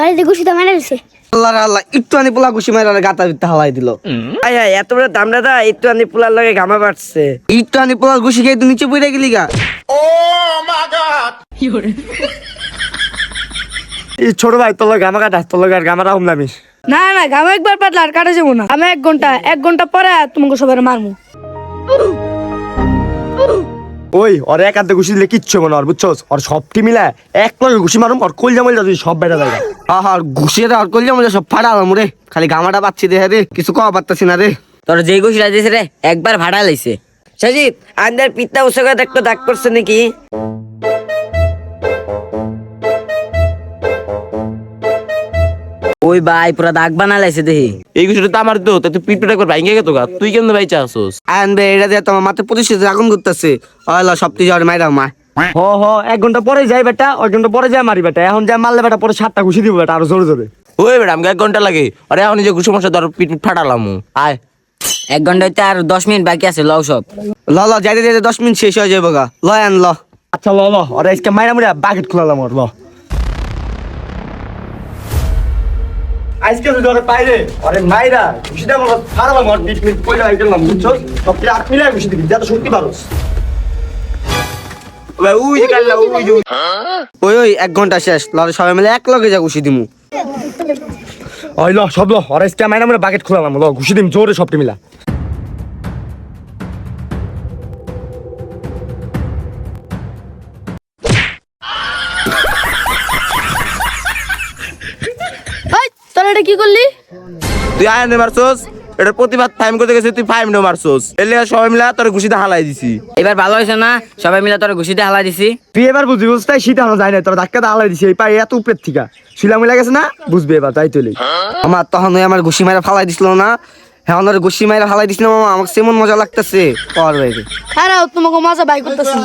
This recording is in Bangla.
বাড়িতে ঘুষিতে মেরে দিছে। আল্লাহ আল্লাহ একটু আনি পোলা ঘুষি মারা গাতা ভিত্তে হালাই দিল। আয় আয় এত বড় দাম দাদা একটু আনি পোলার লাগে ঘামা পাচ্ছে। একটু আনি পোলা ঘুষি খেয়ে তুই নিচে পড়ে গেলি গা। এই ছোট ভাই তোর গামা কাটা তোর আর গামারা হুমলামি। না না গামা একবার পাতলা আর কাটা যাবো না। আমি 1 ঘন্টা পরে তোমাকে সবাই মারমু। ওই ওর একান্তে ঘুষি দিলে কিচ্ছু মনে আর বুঝছস ওর সবটি মিলা এক লগে ঘুষি মারুম ওর কলজা মলজা তুই সব বেড়া যায়। আহার ঘুষিটা আর করলে মজা সব ফাড়ালাম রে, খালি গামাটা পাচ্ছি দেখে রে, কিছু কওয়া পারতাছি না রে। তোর যেই ঘুষিটা দিয়েছে রে একবার ভাড়া লাইছে। সাজিদ আন্দার পিতা উসকে একটু দাগ পড়ছে নাকি? ওই ভাই পুরা দাগ বানা লাইছে দেখি। এই বিষয়টা তো আমার তো তুই পিটপিটা করে ভাঙে গেতো গা, তুই কেন ভাই চাষোস? আনবে এটা দিয়ে তোমার মাথায় প্রতিষ্ঠিত আগুন করতেছে। আল্লাহ সব কিছু আর মাইরা মা। হ হ 1 ঘন্টা পরে যাই বেটা, 1 ঘন্টা পরে যাই মারি বেটা। এখন যা মারলে বেটা পরে 7টা ঘুষি দিব বেটা আরো জোরে জোরে। ওই ম্যাডাম 1 ঘন্টা লাগে, আরে এখন যে ঘুষো মশা ধর পিট ফাটালাম আয়। 1 ঘন্টা হইতে আর 10 মিনিট বাকি আছে, লও সব। ল ল যাইতে যাইতে 10 মিনিট শেষ হয়ে যাবে গা। ল আন ল। আচ্ছা ল ল ওরে আজকে মাইরা মুড়া বাকেট খুলালাম ওর ল। আজকে যদি ওরে পাইরে ওরে মাইরা ঘুষিটা মনে ফাড়ালাম ওর ডিপ মিট কইলা আইতাম বুঝছস? সব কি আট মিলা ঘুষি দিবি যত শক্তি পারোস। ওই ওই যে কাল্লা ওই যে ওই ওই 1 ঘন্টা শেষ। ল সবাই মিলে এক লগে যা ঘুষি দিমু। ওই ল সব ল ওরে আজকে মাইরা মুড়া বাকেট খুলালাম ল ঘুষি দিম জোরে সবটি মিলা। এই তোরা এটা কি করলি? তুই আয় নে মারছস, এটা প্রতিবাদ টাইম করতে গেছে তুই 5 মিনিট মারছস। এলে সবাই মিলা তোর ঘুষিতে হালাই দিছি। এবার ভালো হয়েছে না? সবাই মিলে তোর ঘুষিতে হালা দিছি। তুই এবার বুঝবি বুঝতাই শীত আনো যায় না তোর ধাক্কা হালাই দিছি এই পাই এত উপরের থিকা শিলা মিলা গেছে না বুঝবি এবার তাই তুই। আমার তখন ওই আমার ঘুষি মাইরা ফালাই দিছিল না, এখন আর ঘুষি মাইরা ফালাই দিছিল মামা, আমাকে সেমন মজা লাগতেছে। পর বাইরে খারাপ তোমাকে মজা বাই করতেছি।